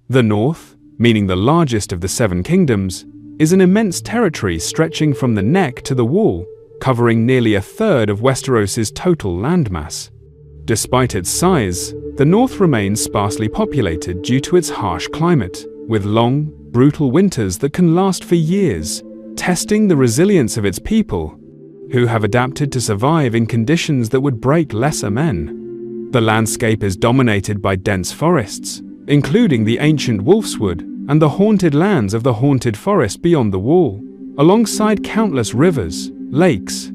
The North, meaning the largest of the Seven Kingdoms, is an immense territory stretching from the neck to the wall, covering nearly a third of Westeros's total landmass. Despite its size, the North remains sparsely populated due to its harsh climate, with long, brutal winters that can last for years, testing the resilience of its people, who have adapted to survive in conditions that would break lesser men. The landscape is dominated by dense forests, including the ancient Wolfswood and the haunted lands of the haunted forest beyond the wall, alongside countless rivers, lakes,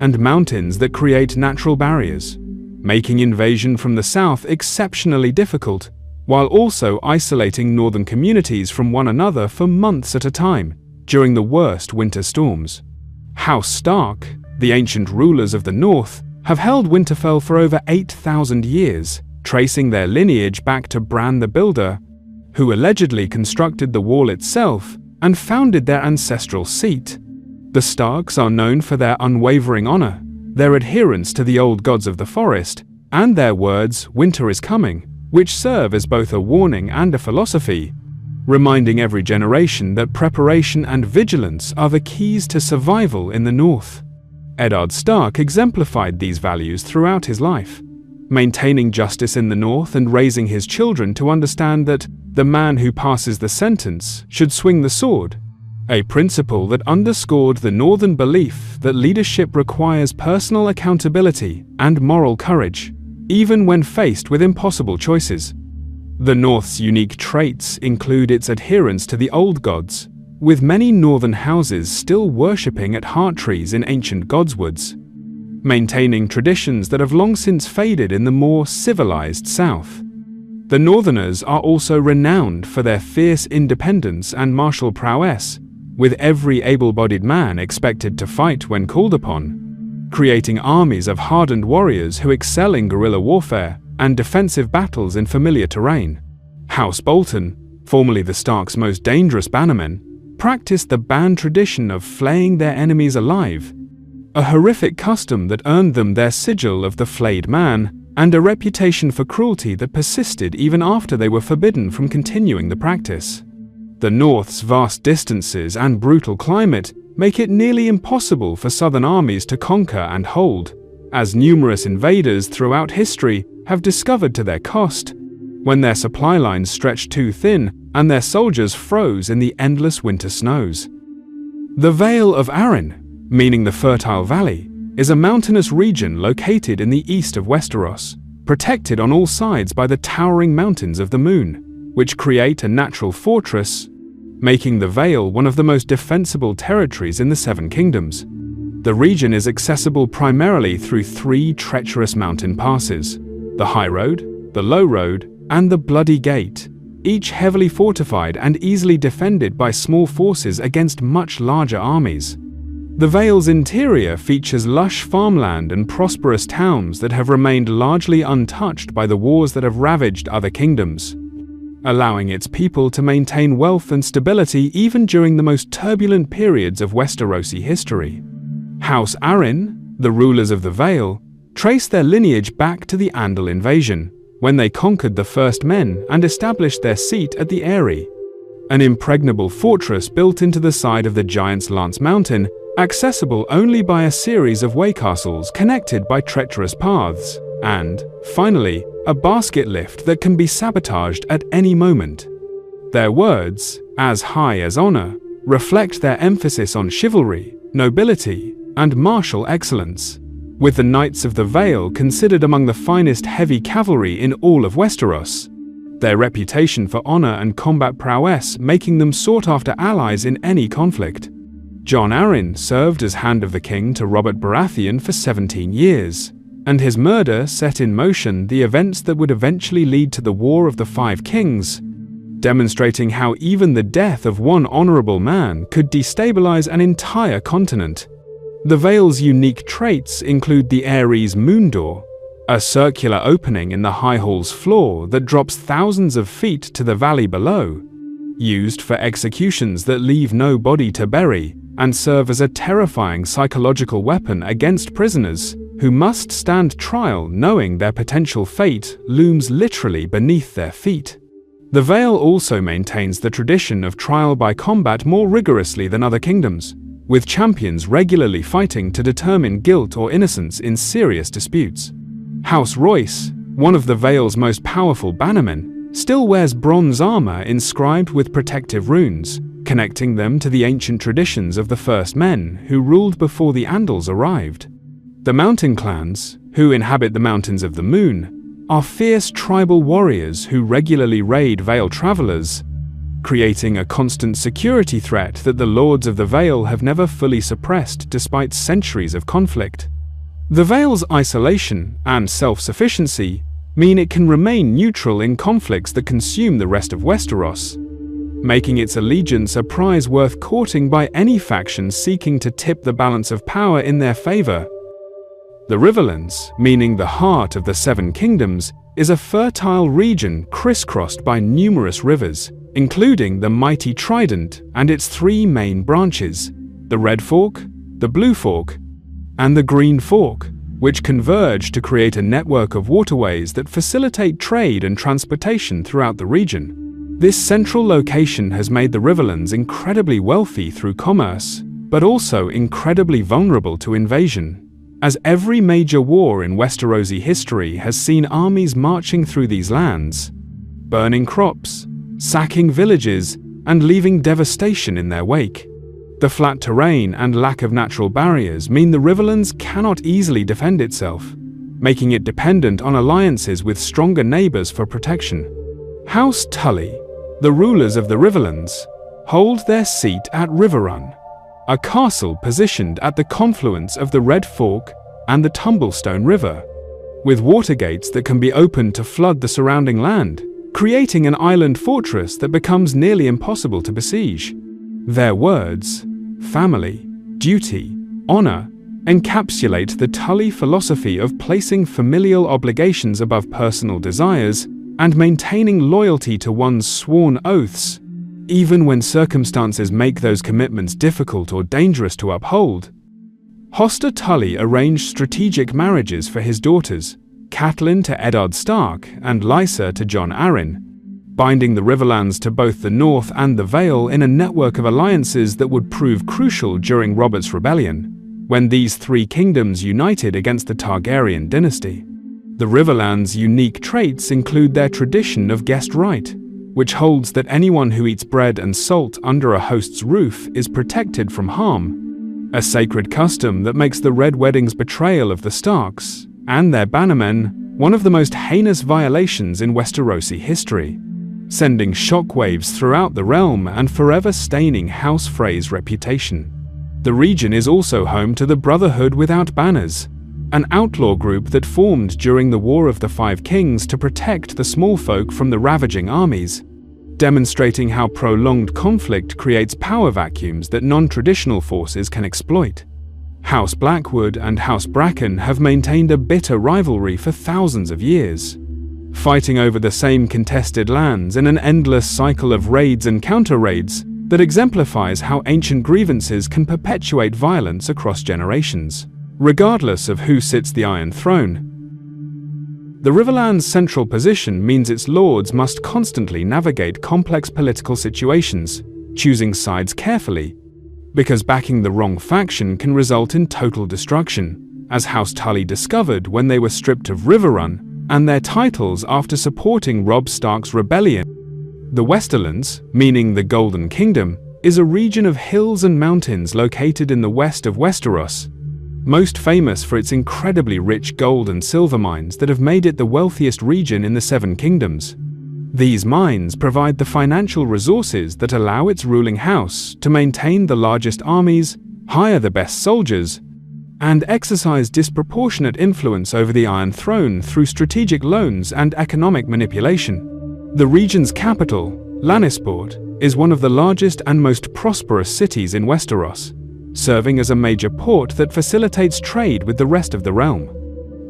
and mountains that create natural barriers, making invasion from the south exceptionally difficult, while also isolating northern communities from one another for months at a time during the worst winter storms. House Stark, the ancient rulers of the North, have held Winterfell for over 8,000 years, tracing their lineage back to Bran the Builder, who allegedly constructed the wall itself and founded their ancestral seat. The Starks are known for their unwavering honor, their adherence to the old gods of the forest, and their words, "Winter is coming," which serve as both a warning and a philosophy, reminding every generation that preparation and vigilance are the keys to survival in the North. Eddard Stark exemplified these values throughout his life, maintaining justice in the North and raising his children to understand that the man who passes the sentence should swing the sword, a principle that underscored the Northern belief that leadership requires personal accountability and moral courage, even when faced with impossible choices. The North's unique traits include its adherence to the old gods, with many northern houses still worshipping at heart trees in ancient godswoods, maintaining traditions that have long since faded in the more civilized south. The Northerners are also renowned for their fierce independence and martial prowess, with every able-bodied man expected to fight when called upon, creating armies of hardened warriors who excel in guerrilla warfare and defensive battles in familiar terrain. House Bolton, formerly the Starks' most dangerous bannermen, practiced the banned tradition of flaying their enemies alive, a horrific custom that earned them their sigil of the flayed man and a reputation for cruelty that persisted even after they were forbidden from continuing the practice. The North's vast distances and brutal climate make it nearly impossible for southern armies to conquer and hold, as numerous invaders throughout history have discovered to their cost, when their supply lines stretched too thin and their soldiers froze in the endless winter snows. The Vale of Arryn, meaning the Fertile Valley, is a mountainous region located in the east of Westeros, protected on all sides by the towering mountains of the Moon, which create a natural fortress, making the Vale one of the most defensible territories in the Seven Kingdoms. The region is accessible primarily through three treacherous mountain passes: the High Road, the Low Road, and the Bloody Gate, each heavily fortified and easily defended by small forces against much larger armies. The Vale's interior features lush farmland and prosperous towns that have remained largely untouched by the wars that have ravaged other kingdoms, allowing its people to maintain wealth and stability even during the most turbulent periods of Westerosi history. House Arryn, the rulers of the Vale, trace their lineage back to the Andal invasion, when they conquered the First Men and established their seat at the Eyrie, an impregnable fortress built into the side of the Giant's Lance Mountain, accessible only by a series of waycastles connected by treacherous paths, and, finally, a basket lift that can be sabotaged at any moment. Their words, "as high as honor," reflect their emphasis on chivalry, nobility, and martial excellence, with the Knights of the Vale considered among the finest heavy cavalry in all of Westeros, their reputation for honor and combat prowess making them sought-after allies in any conflict. Jon Arryn served as Hand of the King to Robert Baratheon for 17 years, and his murder set in motion the events that would eventually lead to the War of the Five Kings, demonstrating how even the death of one honorable man could destabilize an entire continent. The Vale's unique traits include the Ares Moon Door, a circular opening in the High Hall's floor that drops thousands of feet to the valley below, used for executions that leave no body to bury and serve as a terrifying psychological weapon against prisoners who must stand trial knowing their potential fate looms literally beneath their feet. The Vale also maintains the tradition of trial by combat more rigorously than other kingdoms, with champions regularly fighting to determine guilt or innocence in serious disputes. House Royce, one of the Vale's most powerful bannermen, still wears bronze armor inscribed with protective runes, connecting them to the ancient traditions of the first men who ruled before the Andals arrived. The mountain clans, who inhabit the Mountains of the Moon, are fierce tribal warriors who regularly raid Vale travelers, creating a constant security threat that the Lords of the Vale have never fully suppressed despite centuries of conflict. The Vale's isolation and self-sufficiency mean it can remain neutral in conflicts that consume the rest of Westeros, making its allegiance a prize worth courting by any faction seeking to tip the balance of power in their favor. The Riverlands, meaning the heart of the Seven Kingdoms, is a fertile region crisscrossed by numerous rivers, including the mighty Trident and its three main branches, the Red Fork, the Blue Fork, and the Green Fork, which converge to create a network of waterways that facilitate trade and transportation throughout the region. This central location has made the Riverlands incredibly wealthy through commerce, but also incredibly vulnerable to invasion, as every major war in Westerosi history has seen armies marching through these lands, burning crops, sacking villages, and leaving devastation in their wake. The flat terrain and lack of natural barriers mean the Riverlands cannot easily defend itself, making it dependent on alliances with stronger neighbors for protection. House Tully, the rulers of the Riverlands, hold their seat at Riverrun, a castle positioned at the confluence of the Red Fork and the Tumblestone River, with water gates that can be opened to flood the surrounding land, creating an island fortress that becomes nearly impossible to besiege. Their words, family, duty, honor, encapsulate the Tully philosophy of placing familial obligations above personal desires and maintaining loyalty to one's sworn oaths, even when circumstances make those commitments difficult or dangerous to uphold. Hoster Tully arranged strategic marriages for his daughters, Catelyn to Eddard Stark and Lysa to Jon Arryn, binding the Riverlands to both the North and the Vale in a network of alliances that would prove crucial during Robert's Rebellion, when these three kingdoms united against the Targaryen dynasty. The Riverlands' unique traits include their tradition of guest right, which holds that anyone who eats bread and salt under a host's roof is protected from harm, a sacred custom that makes the Red Wedding's betrayal of the Starks and their bannermen one of the most heinous violations in Westerosi history, sending shockwaves throughout the realm and forever staining House Frey's reputation. The region is also home to the Brotherhood Without Banners, an outlaw group that formed during the War of the Five Kings to protect the small folk from the ravaging armies, demonstrating how prolonged conflict creates power vacuums that non-traditional forces can exploit. House Blackwood and House Bracken have maintained a bitter rivalry for thousands of years, fighting over the same contested lands in an endless cycle of raids and counter-raids that exemplifies how ancient grievances can perpetuate violence across generations, regardless of who sits the Iron Throne. The Riverlands' central position means its lords must constantly navigate complex political situations, choosing sides carefully, because backing the wrong faction can result in total destruction, as House Tully discovered when they were stripped of Riverrun and their titles after supporting Robb Stark's rebellion. The Westerlands, meaning the Golden Kingdom, is a region of hills and mountains located in the west of Westeros, most famous for its incredibly rich gold and silver mines that have made it the wealthiest region in the Seven Kingdoms. These mines provide the financial resources that allow its ruling house to maintain the largest armies, hire the best soldiers, and exercise disproportionate influence over the Iron Throne through strategic loans and economic manipulation. The region's capital, Lannisport, is one of the largest and most prosperous cities in Westeros, serving as a major port that facilitates trade with the rest of the realm.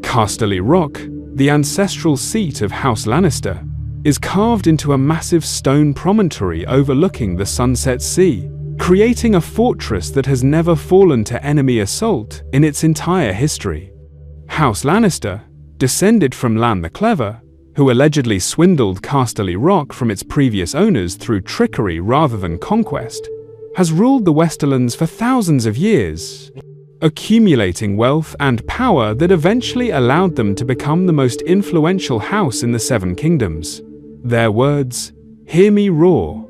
Casterly Rock, the ancestral seat of House Lannister, is carved into a massive stone promontory overlooking the Sunset Sea, creating a fortress that has never fallen to enemy assault in its entire history. House Lannister, descended from Lan the Clever, who allegedly swindled Casterly Rock from its previous owners through trickery rather than conquest, has ruled the Westerlands for thousands of years, accumulating wealth and power that eventually allowed them to become the most influential house in the Seven Kingdoms. Their words, "Hear me roar,"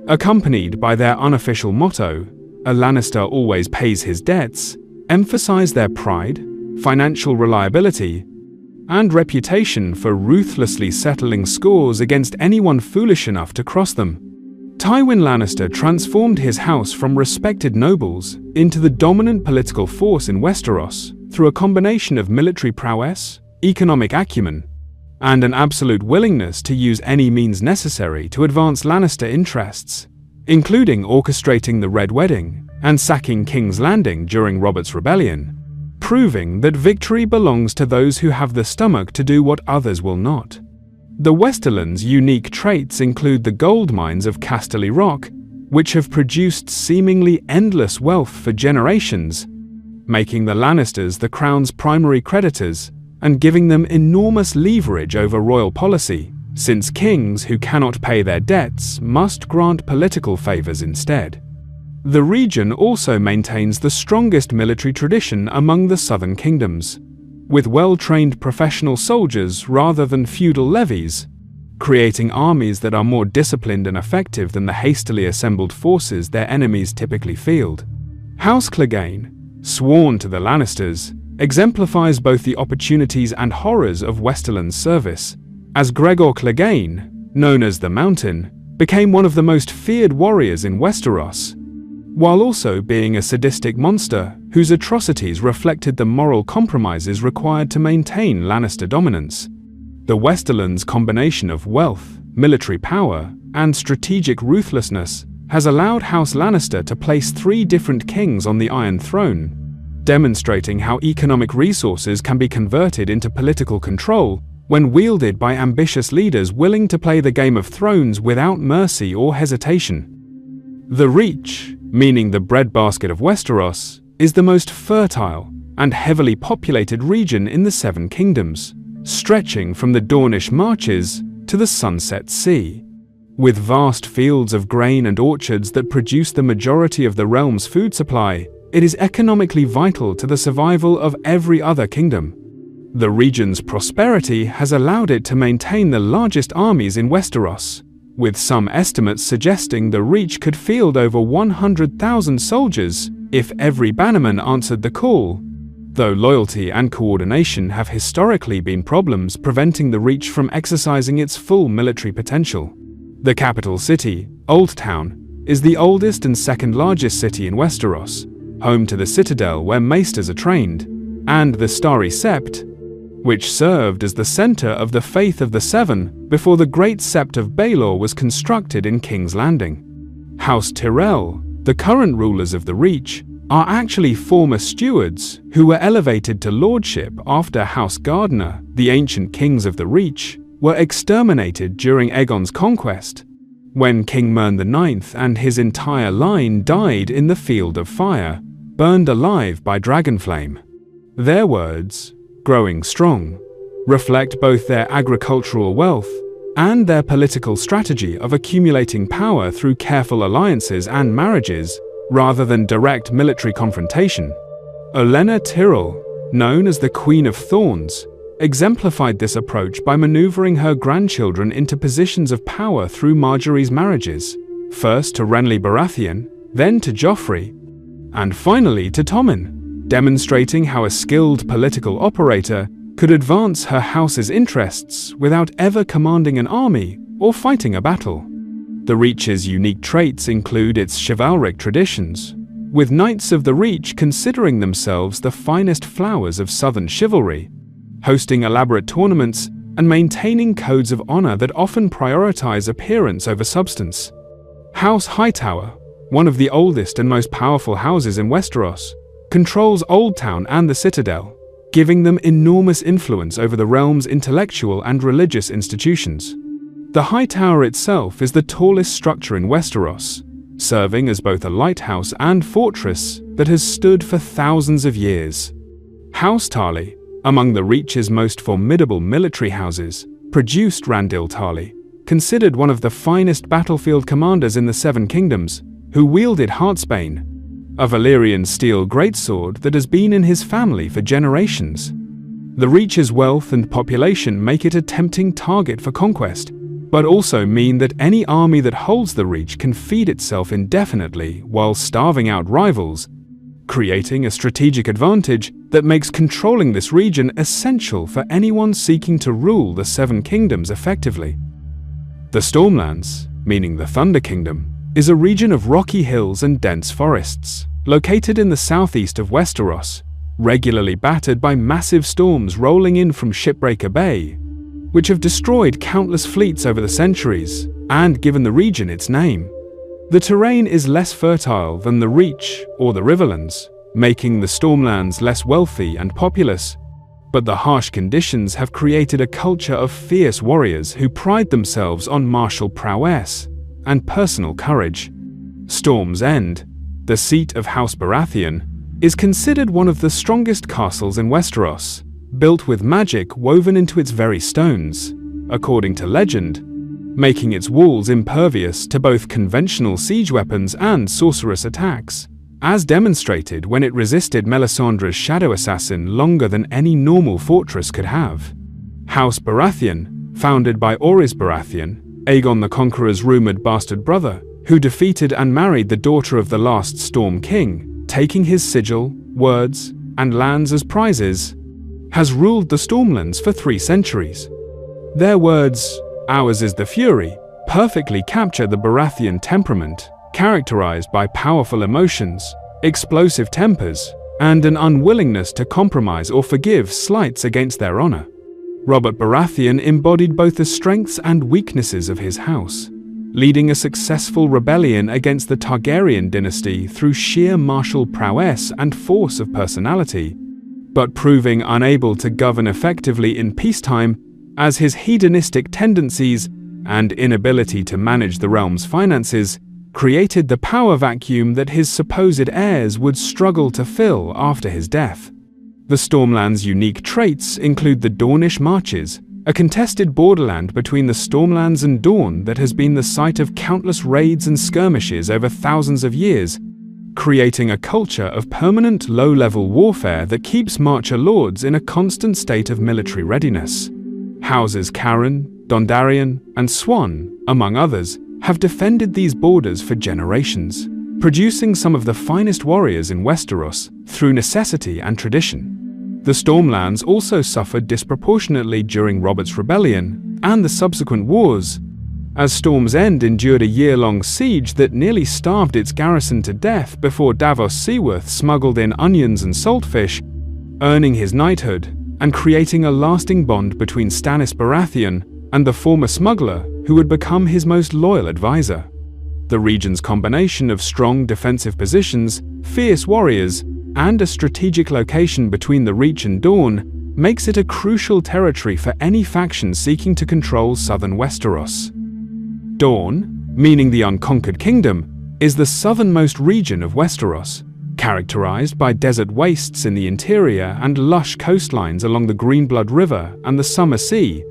accompanied by their unofficial motto, "A Lannister always pays his debts," emphasize their pride, financial reliability, and reputation for ruthlessly settling scores against anyone foolish enough to cross them. Tywin Lannister transformed his house from respected nobles into the dominant political force in Westeros through a combination of military prowess, economic acumen, and an absolute willingness to use any means necessary to advance Lannister interests, including orchestrating the Red Wedding and sacking King's Landing during Robert's Rebellion, proving that victory belongs to those who have the stomach to do what others will not. The Westerlands' unique traits include the gold mines of Casterly Rock, which have produced seemingly endless wealth for generations, making the Lannisters the Crown's primary creditors and giving them enormous leverage over royal policy, since kings who cannot pay their debts must grant political favors instead. The region also maintains the strongest military tradition among the southern kingdoms, with well-trained professional soldiers rather than feudal levies, creating armies that are more disciplined and effective than the hastily assembled forces their enemies typically field. House Clegane, sworn to the Lannisters, exemplifies both the opportunities and horrors of Westerland's service, as Gregor Clegane, known as the Mountain, became one of the most feared warriors in Westeros, while also being a sadistic monster whose atrocities reflected the moral compromises required to maintain Lannister dominance. The Westerlands' combination of wealth, military power, and strategic ruthlessness has allowed House Lannister to place 3 different kings on the Iron Throne, demonstrating how economic resources can be converted into political control when wielded by ambitious leaders willing to play the Game of Thrones without mercy or hesitation. The Reach, meaning the breadbasket of Westeros, is the most fertile and heavily populated region in the Seven Kingdoms, stretching from the Dornish Marches to the Sunset Sea. With vast fields of grain and orchards that produce the majority of the realm's food supply, it is economically vital to the survival of every other kingdom. The region's prosperity has allowed it to maintain the largest armies in Westeros, with some estimates suggesting the Reach could field over 100,000 soldiers if every bannerman answered the call, though loyalty and coordination have historically been problems preventing the Reach from exercising its full military potential. The capital city, Old Town, is the oldest and second largest city in Westeros, home to the Citadel where maesters are trained, and the Starry Sept, which served as the center of the Faith of the Seven before the Great Sept of Baelor was constructed in King's Landing. House Tyrell, the current rulers of the Reach, are actually former stewards who were elevated to lordship after House Gardner, the ancient kings of the Reach, were exterminated during Aegon's conquest, when King Mern IX and his entire line died in the Field of Fire, burned alive by dragonflame. Their words, "growing strong," reflect both their agricultural wealth and their political strategy of accumulating power through careful alliances and marriages, rather than direct military confrontation. Olenna Tyrell, known as the Queen of Thorns, exemplified this approach by maneuvering her grandchildren into positions of power through Margaery's marriages, first to Renly Baratheon, then to Joffrey, and finally to Tommen, demonstrating how a skilled political operator could advance her house's interests without ever commanding an army or fighting a battle. The Reach's unique traits include its chivalric traditions, with Knights of the Reach considering themselves the finest flowers of southern chivalry, hosting elaborate tournaments and maintaining codes of honor that often prioritize appearance over substance. House Hightower, one of the oldest and most powerful houses in Westeros, controls Old Town and the Citadel, giving them enormous influence over the realm's intellectual and religious institutions. The High Tower itself is the tallest structure in Westeros, serving as both a lighthouse and fortress that has stood for thousands of years. House Tarly, among the Reach's most formidable military houses, produced Randil Tali, considered one of the finest battlefield commanders in the Seven Kingdoms, who wielded Heartsbane, a Valyrian steel greatsword that has been in his family for generations. The Reach's wealth and population make it a tempting target for conquest, but also mean that any army that holds the Reach can feed itself indefinitely while starving out rivals, creating a strategic advantage that makes controlling this region essential for anyone seeking to rule the Seven Kingdoms effectively. The Stormlands, meaning the Thunder Kingdom, is a region of rocky hills and dense forests, located in the southeast of Westeros, regularly battered by massive storms rolling in from Shipbreaker Bay, which have destroyed countless fleets over the centuries and given the region its name. The terrain is less fertile than the Reach or the Riverlands, making the Stormlands less wealthy and populous, but the harsh conditions have created a culture of fierce warriors who pride themselves on martial prowess and personal courage. Storm's End, the seat of House Baratheon, is considered one of the strongest castles in Westeros, built with magic woven into its very stones, according to legend, making its walls impervious to both conventional siege weapons and sorcerous attacks, as demonstrated when it resisted Melisandre's shadow assassin longer than any normal fortress could have. House Baratheon, founded by Orys Baratheon, Aegon the Conqueror's rumored bastard brother, who defeated and married the daughter of the last Storm King, taking his sigil, words, and lands as prizes, has ruled the Stormlands for 3 centuries. Their words, "Ours is the fury," perfectly capture the Baratheon temperament, characterized by powerful emotions, explosive tempers, and an unwillingness to compromise or forgive slights against their honor. Robert Baratheon embodied both the strengths and weaknesses of his house, leading a successful rebellion against the Targaryen dynasty through sheer martial prowess and force of personality, but proving unable to govern effectively in peacetime as his hedonistic tendencies and inability to manage the realm's finances created the power vacuum that his supposed heirs would struggle to fill after his death. The Stormlands' unique traits include the Dornish Marches, a contested borderland between the Stormlands and Dorne that has been the site of countless raids and skirmishes over thousands of years, creating a culture of permanent low-level warfare that keeps Marcher lords in a constant state of military readiness. Houses Caron, Dondarrion, and Swan, among others, have defended these borders for generations, producing some of the finest warriors in Westeros through necessity and tradition. The Stormlands also suffered disproportionately during Robert's Rebellion and the subsequent wars, as Storm's End endured a year-long siege that nearly starved its garrison to death before Davos Seaworth smuggled in onions and saltfish, earning his knighthood and creating a lasting bond between Stannis Baratheon and the former smuggler who would become his most loyal advisor. The region's combination of strong defensive positions, fierce warriors, and a strategic location between the Reach and Dorne makes it a crucial territory for any faction seeking to control southern Westeros. Dorne, meaning the Unconquered Kingdom, is the southernmost region of Westeros, characterized by desert wastes in the interior and lush coastlines along the Greenblood River and the Summer Sea,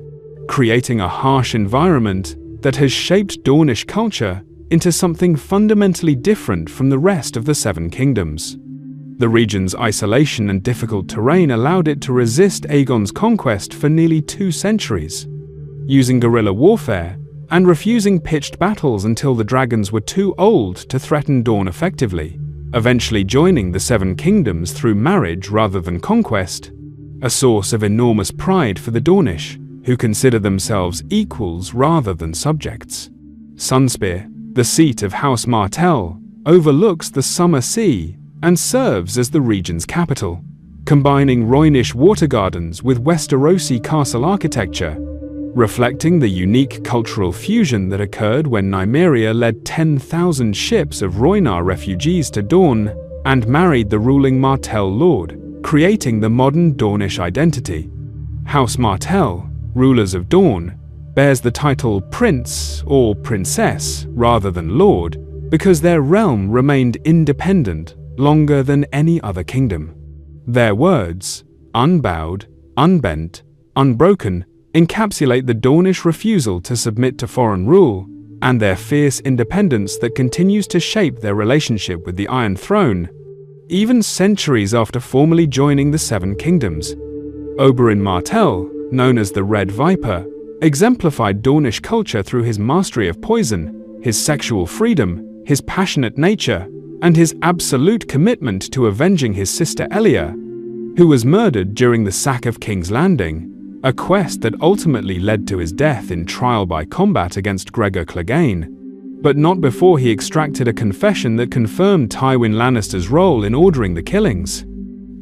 creating a harsh environment that has shaped Dornish culture into something fundamentally different from the rest of the Seven Kingdoms. The region's isolation and difficult terrain allowed it to resist Aegon's conquest for nearly 2 centuries, using guerrilla warfare and refusing pitched battles until the dragons were too old to threaten Dorne effectively, eventually joining the Seven Kingdoms through marriage rather than conquest, a source of enormous pride for the Dornish, who consider themselves equals rather than subjects. Sunspear, the seat of House Martell, overlooks the Summer Sea and serves as the region's capital, combining Rhoynish water gardens with Westerosi castle architecture, reflecting the unique cultural fusion that occurred when Nymeria led 10,000 ships of Rhoynar refugees to Dorne and married the ruling Martell lord, creating the modern Dornish identity. House Martell, rulers of Dorne, bears the title Prince or Princess rather than Lord because their realm remained independent longer than any other kingdom. Their words, unbowed, unbent, unbroken, encapsulate the Dornish refusal to submit to foreign rule and their fierce independence that continues to shape their relationship with the Iron Throne, even centuries after formally joining the Seven Kingdoms. Oberyn Martell, known as the Red Viper, exemplified Dornish culture through his mastery of poison, his sexual freedom, his passionate nature, and his absolute commitment to avenging his sister Elia, who was murdered during the sack of King's Landing, a quest that ultimately led to his death in trial by combat against Gregor Clegane, but not before he extracted a confession that confirmed Tywin Lannister's role in ordering the killings.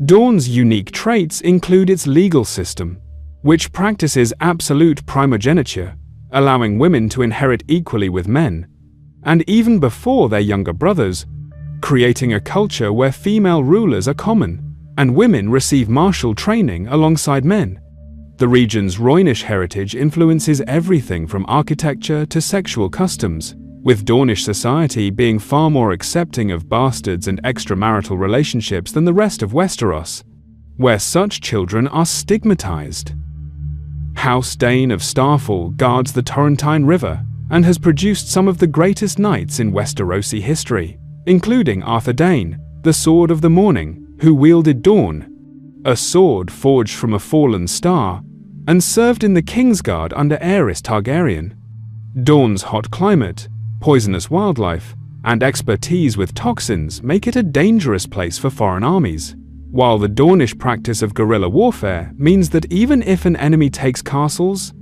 Dorne's unique traits include its legal system, which practices absolute primogeniture, allowing women to inherit equally with men, and even before their younger brothers, creating a culture where female rulers are common, and women receive martial training alongside men. The region's Rhoynish heritage influences everything from architecture to sexual customs, with Dornish society being far more accepting of bastards and extramarital relationships than the rest of Westeros, where such children are stigmatized. House Dane of Starfall guards the Torrentine River and has produced some of the greatest knights in Westerosi history, including Arthur Dane, the Sword of the Morning, who wielded Dorne, a sword forged from a fallen star, and served in the Kingsguard under Aerys Targaryen. Dorne's hot climate, poisonous wildlife, and expertise with toxins make it a dangerous place for foreign armies, while the Dornish practice of guerrilla warfare means that even if an enemy takes castles,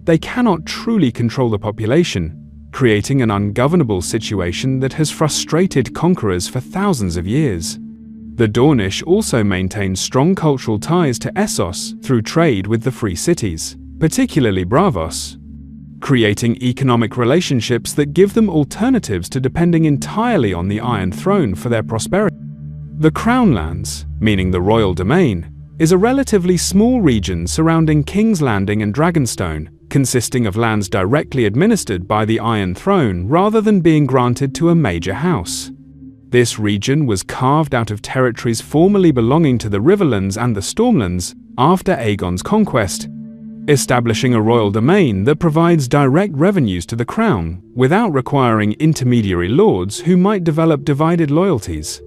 they cannot truly control the population, creating an ungovernable situation that has frustrated conquerors for thousands of years. The Dornish also maintain strong cultural ties to Essos through trade with the Free Cities, particularly Braavos, creating economic relationships that give them alternatives to depending entirely on the Iron Throne for their prosperity. The Crownlands, meaning the royal domain, is a relatively small region surrounding King's Landing and Dragonstone, consisting of lands directly administered by the Iron Throne rather than being granted to a major house. This region was carved out of territories formerly belonging to the Riverlands and the Stormlands after Aegon's conquest, establishing a royal domain that provides direct revenues to the crown without requiring intermediary lords who might develop divided loyalties.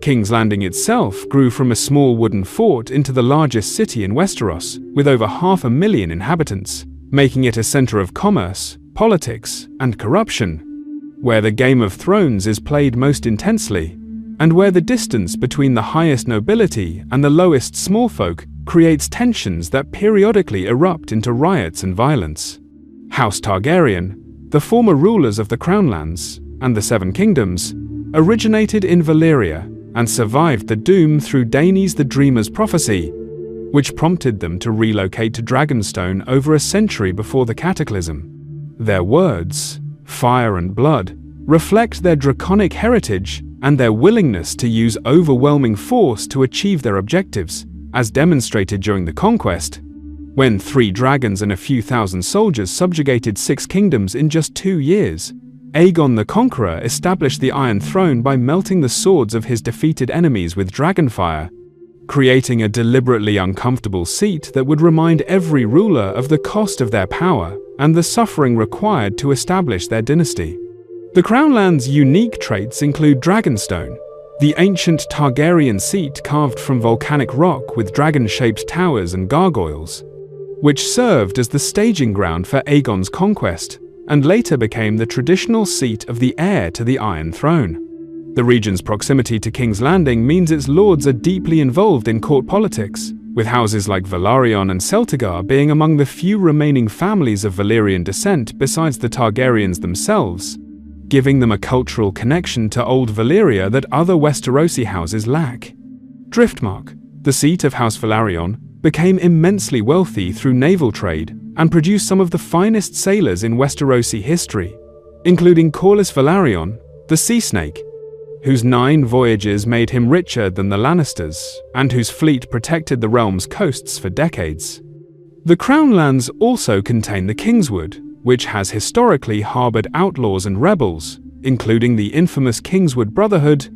King's Landing itself grew from a small wooden fort into the largest city in Westeros, with over 500,000 inhabitants, making it a center of commerce, politics, and corruption, where the Game of Thrones is played most intensely, and where the distance between the highest nobility and the lowest small folk creates tensions that periodically erupt into riots and violence. House Targaryen, the former rulers of the Crownlands and the Seven Kingdoms, originated in Valyria and survived the doom through Daenerys the Dreamer's prophecy, which prompted them to relocate to Dragonstone over a century before the Cataclysm. Their words, fire and blood, reflect their draconic heritage and their willingness to use overwhelming force to achieve their objectives, as demonstrated during the conquest, when 3 dragons and a few thousand soldiers subjugated 6 kingdoms in just 2 years. Aegon the Conqueror established the Iron Throne by melting the swords of his defeated enemies with dragonfire, creating a deliberately uncomfortable seat that would remind every ruler of the cost of their power and the suffering required to establish their dynasty. The Crownlands' unique traits include Dragonstone, the ancient Targaryen seat carved from volcanic rock with dragon-shaped towers and gargoyles, which served as the staging ground for Aegon's conquest and later became the traditional seat of the heir to the Iron Throne. The region's proximity to King's Landing means its lords are deeply involved in court politics, with houses like Velaryon and Celtigar being among the few remaining families of Valyrian descent besides the Targaryens themselves, giving them a cultural connection to old Valyria that other Westerosi houses lack. Driftmark, the seat of House Velaryon, became immensely wealthy through naval trade and produced some of the finest sailors in Westerosi history, including Corlys Velaryon, the Sea Snake, whose 9 voyages made him richer than the Lannisters, and whose fleet protected the realm's coasts for decades. The Crownlands also contain the Kingswood, which has historically harbored outlaws and rebels, including the infamous Kingswood Brotherhood,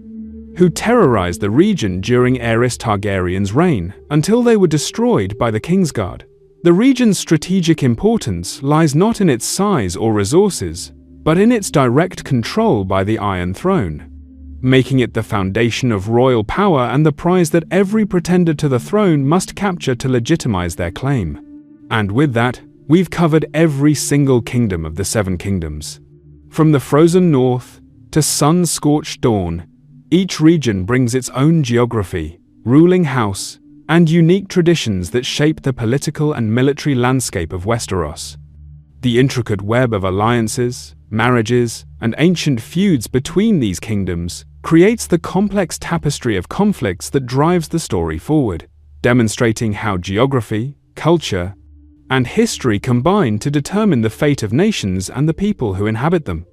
who terrorized the region during Aerys Targaryen's reign until they were destroyed by the Kingsguard. The region's strategic importance lies not in its size or resources, but in its direct control by the Iron Throne, making it the foundation of royal power and the prize that every pretender to the throne must capture to legitimize their claim. And with that, we've covered every single kingdom of the Seven Kingdoms. From the frozen north to sun-scorched dawn, each region brings its own geography, ruling house, and unique traditions that shape the political and military landscape of Westeros. The intricate web of alliances, marriages, and ancient feuds between these kingdoms creates the complex tapestry of conflicts that drives the story forward, demonstrating how geography, culture, and history combine to determine the fate of nations and the people who inhabit them.